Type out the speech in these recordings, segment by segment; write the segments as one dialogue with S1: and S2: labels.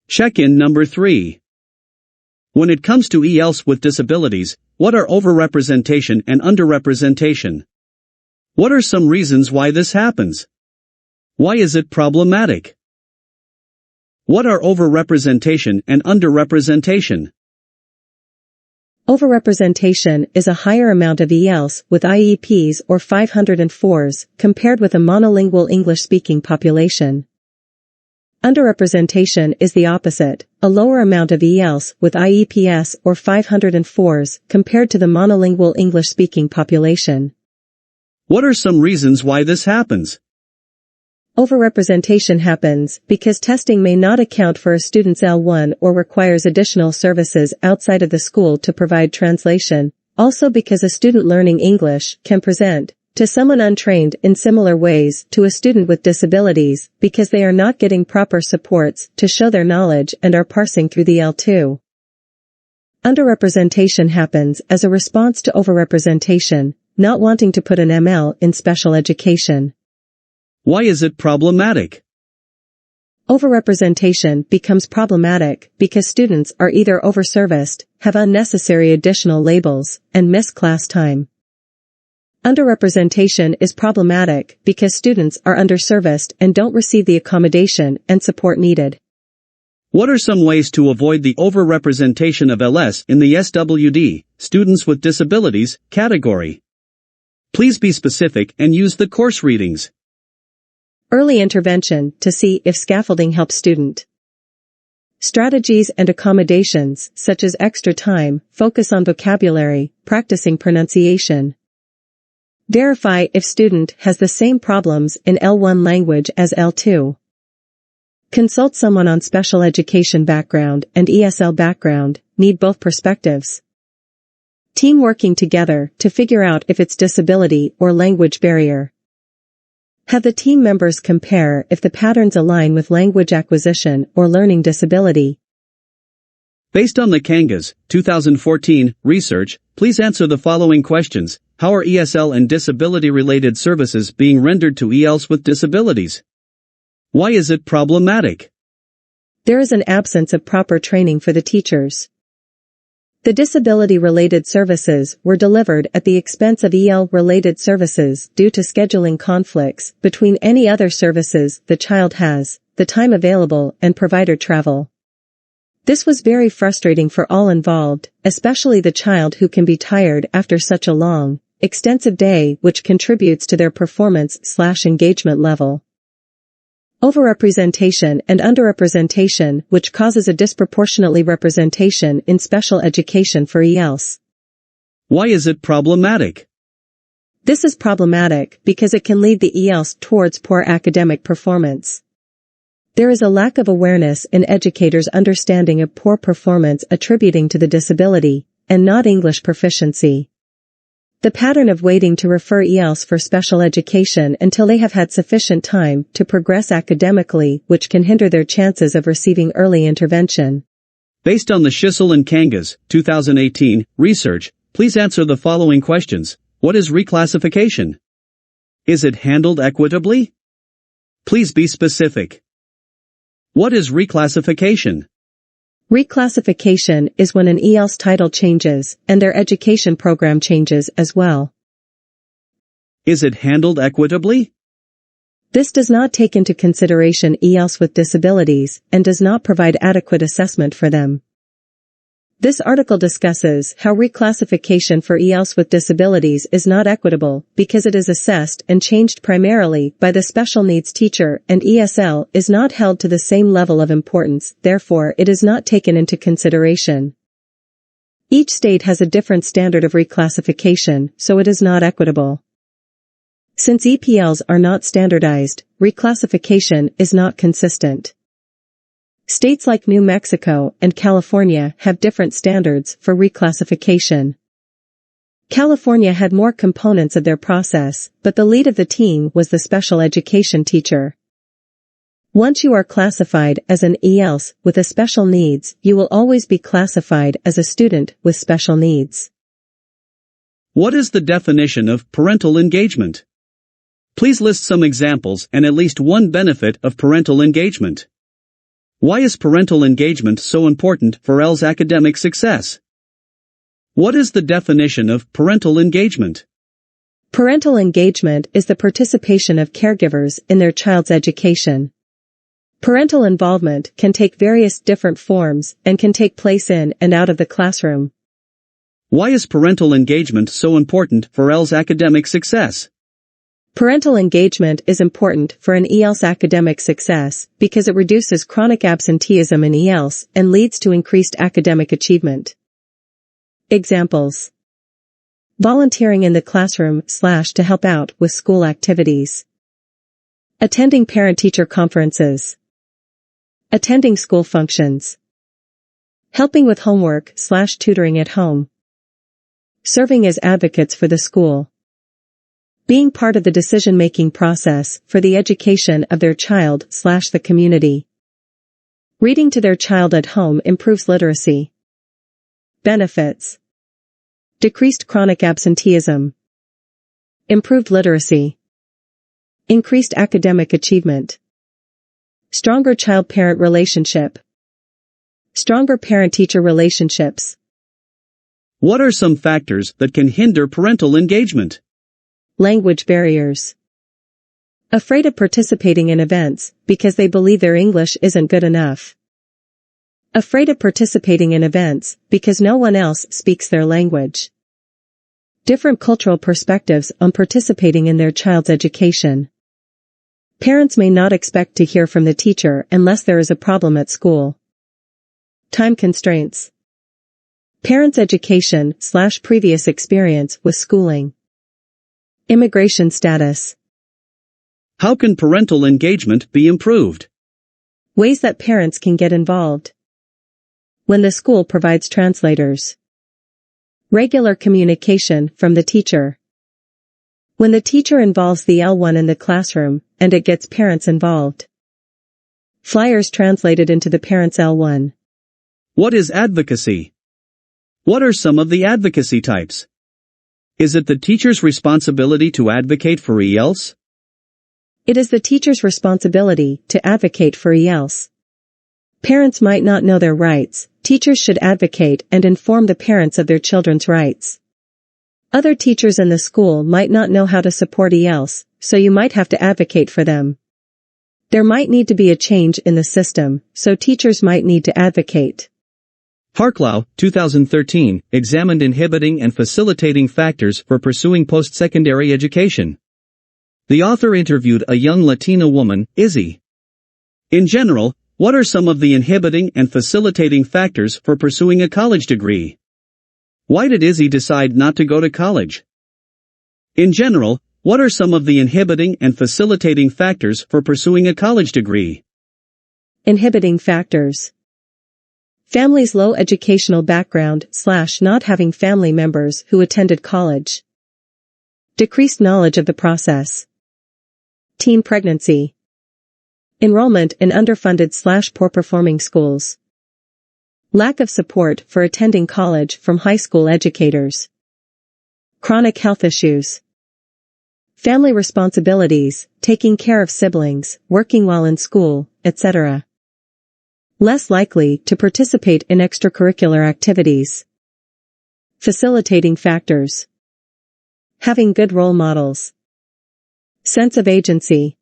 S1: Check-in number 3. When it comes to ELs with disabilities, what are overrepresentation and underrepresentation? What are some reasons why this happens? Why is it problematic? What are overrepresentation and underrepresentation?
S2: Overrepresentation is a higher amount of ELs with IEPs or 504s compared with a monolingual English-speaking population. Underrepresentation is the opposite, a lower amount of ELs with IEPs or 504s compared to the monolingual English-speaking population.
S1: What are some reasons why this happens?
S2: Overrepresentation happens because testing may not account for a student's L1 or requires additional services outside of the school to provide translation, also because a student learning English can present to someone untrained in similar ways to a student with disabilities because they are not getting proper supports to show their knowledge and are parsing through the L2. Underrepresentation happens as a response to overrepresentation, not wanting to put an ML in special education.
S1: Why is it problematic?
S2: Overrepresentation becomes problematic because students are either overserviced, have unnecessary additional labels, and miss class time. Underrepresentation is problematic because students are underserviced and don't receive the accommodation and support needed.
S1: What are some ways to avoid the overrepresentation of LS in the SWD, students with disabilities, category? Please be specific and use the course readings.
S2: Early intervention to see if scaffolding helps student. Strategies and accommodations such as extra time, focus on vocabulary, practicing pronunciation. Verify if student has the same problems in L1 language as L2. Consult someone on special education background and ESL background, need both perspectives. Team working together to figure out if it's disability or language barrier. Have the team members compare if the patterns align with language acquisition or learning disability.
S1: Based on the Kangas, 2014, research, please answer the following questions. How are ESL and disability-related services being rendered to ELs with disabilities? Why is it problematic?
S2: There is an absence of proper training for the teachers. The disability-related services were delivered at the expense of EL-related services due to scheduling conflicts between any other services the child has, the time available, and provider travel. This was very frustrating for all involved, especially the child who can be tired after such a long, extensive day, which contributes to their performance/engagement level. Overrepresentation and underrepresentation, which causes a disproportionately representation in special education for ELs.
S1: Why is it problematic?
S2: This is problematic because it can lead the ELs towards poor academic performance. There is a lack of awareness in educators' understanding of poor performance attributing to the disability, and not English proficiency. The pattern of waiting to refer ELs for special education until they have had sufficient time to progress academically, which can hinder their chances of receiving early intervention.
S1: Based on the Schissel and Kangas, 2018, research, please answer the following questions. What is reclassification? Is it handled equitably? Please be specific. What is reclassification?
S2: Reclassification is when an EL's title changes, and their education program changes as well.
S1: Is it handled equitably?
S2: This does not take into consideration ELs with disabilities, and does not provide adequate assessment for them. This article discusses how reclassification for ELs with disabilities is not equitable because it is assessed and changed primarily by the special needs teacher and ESL is not held to the same level of importance, therefore it is not taken into consideration. Each state has a different standard of reclassification, so it is not equitable. Since EPLs are not standardized, reclassification is not consistent. States like New Mexico and California have different standards for reclassification. California had more components of their process, but the lead of the team was the special education teacher. Once you are classified as an ELs with a special needs, you will always be classified as a student with special needs.
S1: What is the definition of parental engagement? Please list some examples and at least one benefit of parental engagement. Why is parental engagement so important for EL's academic success? What is the definition of parental engagement?
S2: Parental engagement is the participation of caregivers in their child's education. Parental involvement can take various different forms and can take place in and out of the classroom.
S1: Why is parental engagement so important for EL's academic success?
S2: Parental engagement is important for an EL's academic success because it reduces chronic absenteeism in ELs and leads to increased academic achievement. Examples: volunteering in the classroom / to help out with school activities, attending parent-teacher conferences, attending school functions, helping with homework / tutoring at home, serving as advocates for the school, being part of the decision-making process for the education of their child / the community. Reading to their child at home improves literacy. Benefits: decreased chronic absenteeism, improved literacy, increased academic achievement, stronger child-parent relationship, stronger parent-teacher relationships.
S1: What are some factors that can hinder parental engagement?
S2: Language barriers. Afraid of participating in events because they believe their English isn't good enough. Afraid of participating in events because no one else speaks their language. Different cultural perspectives on participating in their child's education. Parents may not expect to hear from the teacher unless there is a problem at school. Time constraints. Parents' education / previous experience with schooling. Immigration status.
S1: How can parental engagement be improved?
S2: Ways that parents can get involved. When the school provides translators. Regular communication from the teacher. When the teacher involves the L1 in the classroom, and it gets parents involved. Flyers translated into the parents' L1.
S1: What is advocacy? What are some of the advocacy types? Is it the teacher's responsibility to advocate for ELs?
S2: It is the teacher's responsibility to advocate for ELs. Parents might not know their rights. Teachers should advocate and inform the parents of their children's rights. Other teachers in the school might not know how to support ELs, so you might have to advocate for them. There might need to be a change in the system, so teachers might need to advocate.
S1: Harklau, 2013, examined inhibiting and facilitating factors for pursuing post-secondary education. The author interviewed a young Latina woman, Izzy. In general, what are some of the inhibiting and facilitating factors for pursuing a college degree? Why did Izzy decide not to go to college? In general, what are some of the inhibiting and facilitating factors for pursuing a college degree?
S2: Inhibiting factors. Family's low educational background / not having family members who attended college. Decreased knowledge of the process. Teen pregnancy. Enrollment in underfunded / poor-performing schools. Lack of support for attending college from high school educators. Chronic health issues. Family responsibilities, taking care of siblings, working while in school, etc. Less likely to participate in extracurricular activities. Facilitating factors. Having good role models. Sense of agency.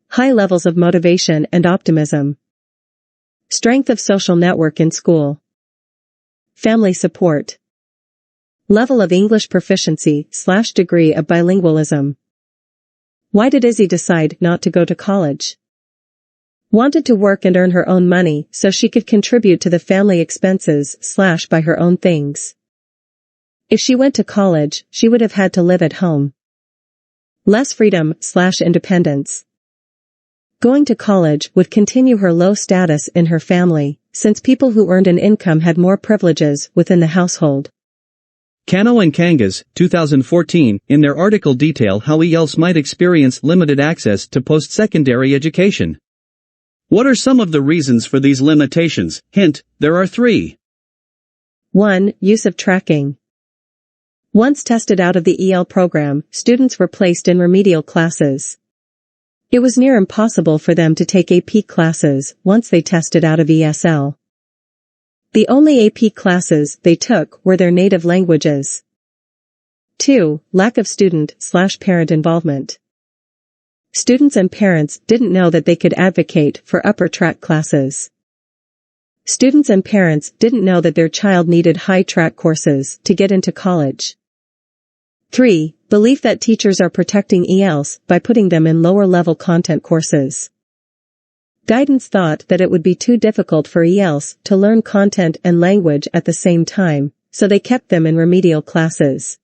S2: High levels of motivation and optimism. Strength of social network in school. Family support. Level of English proficiency / degree of bilingualism. Why did Izzy decide not to go to college? Wanted to work and earn her own money so she could contribute to the family expenses / buy her own things. If she went to college, she would have had to live at home. Less freedom / independence. Going to college would continue her low status in her family, since people who earned an income had more privileges within the household.
S1: Cano and Kangas, 2014, in their article detail how ELs might experience limited access to post-secondary education. What are some of the reasons for these limitations? Hint, there are 3.
S2: 1. Use of tracking. Once tested out of the EL program, students were placed in remedial classes. It was near impossible for them to take AP classes once they tested out of ESL. The only AP classes they took were their native languages. 2. Lack of student/parent involvement. Students and parents didn't know that they could advocate for upper track classes. Students and parents didn't know that their child needed high track courses to get into college. 3. Belief that teachers are protecting ELs by putting them in lower-level content courses. Guidance thought that it would be too difficult for ELs to learn content and language at the same time, so they kept them in remedial classes.